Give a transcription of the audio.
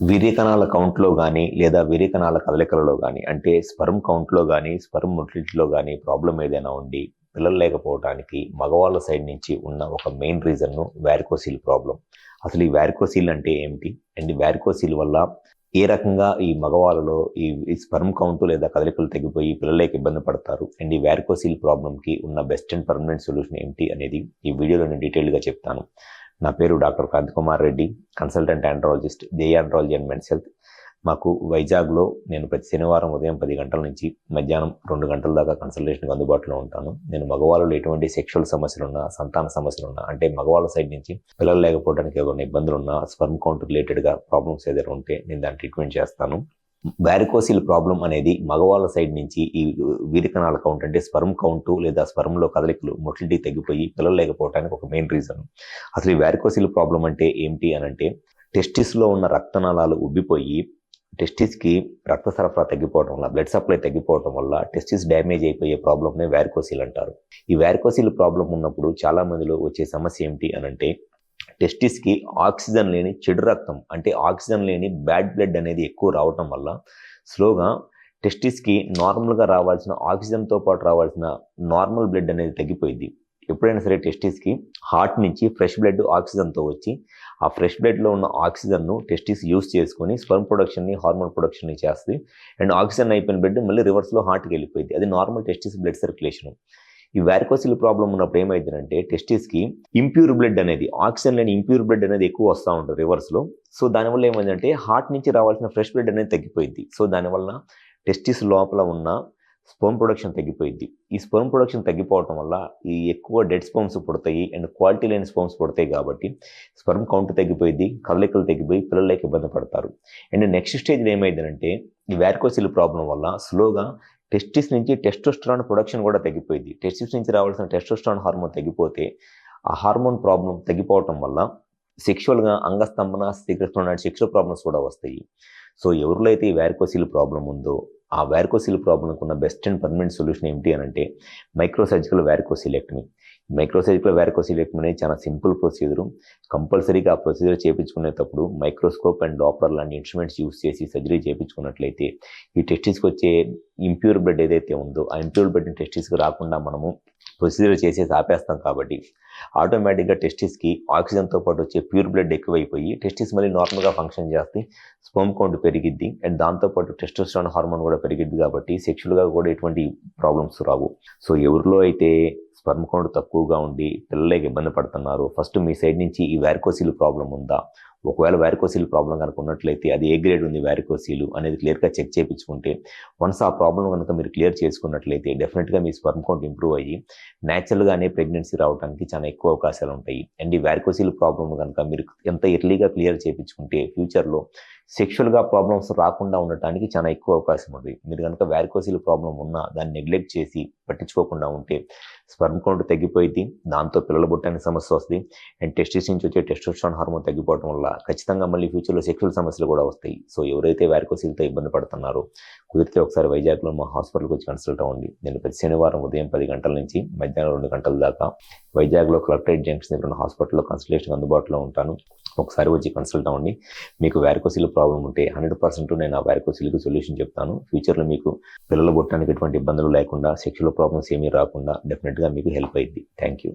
వీర్యకణాల కౌంట్‌లో గానీ, లేదా వీర్యకణాల కదలికలలో గానీ, అంటే స్పెర్మ్ కౌంట్‌లో గానీ, స్పెర్మ్ మొటిలిటీలో గానీ ప్రాబ్లమ్ ఏదైనా ఉండి, పిల్లలు లేకపోవటానికి మగవాళ్ళ సైడ్ నుంచి ఉన్న ఒక మెయిన్ రీజన్ను వారికోసిల్ ప్రాబ్లమ్. అసలు ఈ వారికోసిల్ అంటే ఏమిటి? అండ్ ఈ వారికోసిల్ వల్ల ఏ రకంగా ఈ మగవాళ్ళలో ఈ స్పెర్మ్ కౌంట్ లేదా కదలికలు తగ్గిపోయి పిల్లలు లేక ఇబ్బంది పడతారు? అండ్ ఈ వారికోసిల్ ప్రాబ్లమ్‌కి ఉన్న బెస్ట్ అండ్ పర్మనెంట్ సొల్యూషన్ ఏమిటి అనేది ఈ వీడియోలో నేను డీటెయిల్‌గా చెప్తాను. నా పేరు doctor Kanthi Kumar Reddy, consultant andrologist, J E andrology and men's health. మాకు వైజాగ్లో నేను ప్రతి శనివారం ఉదయం 10 గంటల నుంచి మధ్యాహ్నం 2 గంటల దాకా కన్సల్టేషన్కి అందుబాటులో ఉంటాను. నేను మగవాళ్ళలో ఎటువంటి సెక్షువల్ సమస్యలున్నా, సంతాన సమస్యలున్నా, అంటే మగవాళ్ళ సైడ్ నుంచి పిల్లలు లేకపోవడానికి ఏదైనా ఇబ్బందులున్నా, స్పెర్మ్ కౌంట్ రిలేటెడ్గా ప్రాబ్లమ్స్ ఏదైనా ఉంటే నేను దాన్ని ట్రీట్మెంట్ చేస్తాను. వారికోసిల్ ప్రాబ్లం అనేది మగవాళ్ళ సైడ్ నుంచి ఈ వీర్యకణాల కౌంట్, అంటే స్పెర్మ్ కౌంట్ లేదా స్పెర్మ్లో కదలికలు మొటిలిటీ తగ్గిపోయి పిల్లలు లేకపోవడానికి ఒక మెయిన్ రీజన్. అసలు ఈ వారికోసిల్ ప్రాబ్లం అంటే ఏమిటి అని అంటే, టెస్టిస్లో ఉన్న రక్తనాళాలు ఉబ్బిపోయి టెస్టిస్కి రక్త సరఫరా తగ్గిపోవడం వల్ల, బ్లడ్ సప్లై తగ్గిపోవడం వల్ల టెస్టిస్ డ్యామేజ్ అయిపోయే ప్రాబ్లమ్నే వారికోసిల్ అంటారు. ఈ వారికోసిల్ ప్రాబ్లం ఉన్నప్పుడు చాలా మందిలో వచ్చే సమస్య ఏమిటి అని అంటే, టెస్టిస్కి ఆక్సిజన్ లేని చెడు రక్తం, అంటే ఆక్సిజన్ లేని బ్యాడ్ బ్లడ్ అనేది ఎక్కువ రావటం వల్ల స్లోగా టెస్టిస్కి నార్మల్గా రావాల్సిన ఆక్సిజన్తో పాటు రావాల్సిన నార్మల్ బ్లడ్ అనేది తగ్గిపోయింది. ఎప్పుడైనా సరే టెస్టిస్కి హార్ట్ నుంచి ఫ్రెష్ బ్లడ్ ఆక్సిజన్తో వచ్చి ఆ ఫ్రెష్ బ్లడ్లో ఉన్న ఆక్సిజన్ను టెస్టిస్ యూస్ చేసుకొని స్పెర్మ్ ప్రొడక్షన్ని, హార్మోన్ ప్రొడక్షన్ని చేస్తుంది. అండ్ ఆక్సిజన్ అయిపోయిన బ్లడ్ మళ్ళీ రివర్స్లో హార్ట్కి వెళ్ళిపోయింది. అది నార్మల్ టెస్టిస్ బ్లడ్ సర్క్యులేషన్. ఈ వారికోసిల్ ప్రాబ్లం ఉన్నప్పుడు ఏమైందంటే, టెస్టిస్కి ఇంప్యూర్ బ్లడ్ అనేది, ఆక్సిజన్ లేని ఇంప్యూర్ బ్లడ్ అనేది ఎక్కువ వస్తూ ఉంటుంది రివర్స్లో. సో దానివల్ల ఏమైందంటే హార్ట్ నుంచి రావాల్సిన ఫ్రెష్ బ్లడ్ అనేది తగ్గిపోయింది. సో దానివల్ల టెస్టిస్ లోపల ఉన్న స్పెర్మ్ ప్రొడక్షన్ తగ్గిపోయింది. ఈ స్పెర్మ్ ప్రొడక్షన్ తగ్గిపోవడం వల్ల ఈ ఎక్కువ డెడ్ స్పెర్మ్స్ పుడతాయి అండ్ క్వాలిటీ లేని స్పెర్మ్స్ పుడతాయి. కాబట్టి స్పెర్మ్ కౌంట్ తగ్గిపోయింది, కదలికలు తగ్గిపోయి పిల్లలకి ఇబ్బంది పడతారు. అండ్ నెక్స్ట్ స్టేజ్లో ఏమైందంటే, ఈ వారికోసిల్ ప్రాబ్లం వల్ల స్లోగా టెస్టిస్ నుంచి టెస్టోస్టెరాన్ ప్రొడక్షన్ కూడా తగ్గిపోయింది. టెస్టిస్ నుంచి రావాల్సిన టెస్టోస్టెరాన్ హార్మోన్ తగ్గిపోతే ఆ హార్మోన్ ప్రాబ్లం తగ్గిపోవటం వల్ల సెక్షువల్గా అంగస్తంభన, శీఘ్రస్ఖలనం లాంటి సెక్షువల్ ప్రాబ్లమ్స్ కూడా వస్తాయి. సో ఎవరిలో అయితే ఈ వారికోసిల్ ప్రాబ్లం ఉందో, ఆ వారికోసిల్ ప్రాబ్లంకు ఉన్న బెస్ట్ అండ్ పర్మనెంట్ సొల్యూషన్ ఏమిటి అని అంటే, మైక్రోసర్జికల్ వారికోసిలెక్టమీ. మైక్రోసర్జికల్ వారికోసిలెక్టమీ అనేది చాలా సింపుల్ ప్రొసీజరు. కంపల్సరీగా ఆ ప్రొసీజర్ చేయించుకునేటప్పుడు మైక్రోస్కోప్ అండ్ డాప్లర్ లాంటి ఇన్స్ట్రుమెంట్స్ యూస్ చేసి సర్జరీ చేయించుకున్నట్లయితే ఈ టెస్టిస్కి వచ్చే ఇంప్యూర్ బ్లడ్ ఏదైతే ఉందో ఆ ఇంప్యూర్ బ్లడ్ టెస్టిస్కి రాకుండా మనము ప్రొసీజర్ చేసేసి ఆపేస్తాం. కాబట్టి ఆటోమేటిక్గా టెస్టిస్కి ఆక్సిజన్తో పాటు వచ్చే ప్యూర్ బ్లడ్ ఎక్కువైపోయి టెస్టిస్ మళ్ళీ నార్మల్గా ఫంక్షన్ చేస్తే స్పెర్మ్ కౌంట్ పెరిగిద్ది అండ్ దాంతోపాటు టెస్టోస్టెరాన్ హార్మోన్ కూడా పెరిగిద్ది. కాబట్టి సెక్షువల్గా కూడా ఎటువంటి ప్రాబ్లమ్స్ రావు. సో ఎవరిలో అయితే స్పెర్మ్ కౌంట్ తక్కువగా ఉండి పిల్లలకి ఇబ్బంది పడుతున్నారు, ఫస్ట్ మీ సైడ్ నుంచి ఈ వారికోసిల్ ప్రాబ్లం ఉందా? ఒకవేళ వారికోసిల్ ప్రాబ్లం కనుక ఉన్నట్లయితే అది ఏ గ్రేడ్ ఉంది వారికోసిల్ అనేది క్లియర్గా చెక్ చేయించుకుంటే, వన్స్ ఆ ప్రాబ్లం కనుక మీరు క్లియర్ చేసుకున్నట్లయితే డెఫినెట్గా మీ స్పెర్మ్ కౌంట్ ఇంప్రూవ్ అయ్యి న్యాచురల్గానే ప్రెగ్నెన్సీ రావడానికి చాలా ఎక్కువ అవకాశాలు ఉంటాయి. అండ్ ఈ వారికోసిల్ ప్రాబ్లం కనుక మీరు ఎంత ఎర్లీగా క్లియర్ చేయించుకుంటే ఫ్యూచర్లో సెక్షువల్గా ప్రాబ్లమ్స్ రాకుండా ఉండటానికి చాలా ఎక్కువ అవకాశం ఉంది. మీరు కనుక వారికోసిల్ ప్రాబ్లం ఉన్నా దాన్ని నెగ్లెక్ట్ చేసి పట్టించుకోకుండా ఉంటే స్పెర్మ్ కౌంట్ తగ్గిపోయింది, దాంతో పిల్లలు పుట్టడానికి సమస్య వస్తుంది. అండ్ టెస్టిస్ నుంచి వచ్చే టెస్టోస్టెరాన్ హార్మోన్ తగ్గిపోవడం వల్ల ఖచ్చితంగా మళ్ళీ ఫ్యూచర్లో సెక్షువల్ సమస్యలు కూడా వస్తాయి. సో ఎవరైతే వారికోసిల్తో ఇబ్బంది పడుతున్నారో కుదిరితే ఒకసారి వైజాగ్లో మా హాస్పిటల్కి వచ్చి కన్సల్ట్ అవ్వండి. నేను ప్రతి శనివారం ఉదయం 10 గంటల నుంచి మధ్యాహ్నం 2 గంటల దాకా వైజాగ్లో కలెక్టరేట్ జంక్షన్ దగ్గర ఉన్న హాస్పిటల్లో కన్సల్టేషన్ అందుబాటులో ఉంటాను. ఒకసారి వచ్చి కన్సల్ట్ అవ్వండి. మీకు వారికోసిల్ ప్రాబ్లం ఉంటే 100% నేను ఆ వారికోసిల్కి సొల్యూషన్ చెప్తాను. ఫ్యూచర్లో మీకు పిల్లలు పుట్టడానికి ఎటువంటి ఇబ్బందులు లేకుండా, సెక్షువల్ ప్రాబ్లమ్స్ ఏమీ రాకుండా డెఫినెట్గా మీకు హెల్ప్ అయ్యింది. Thank you.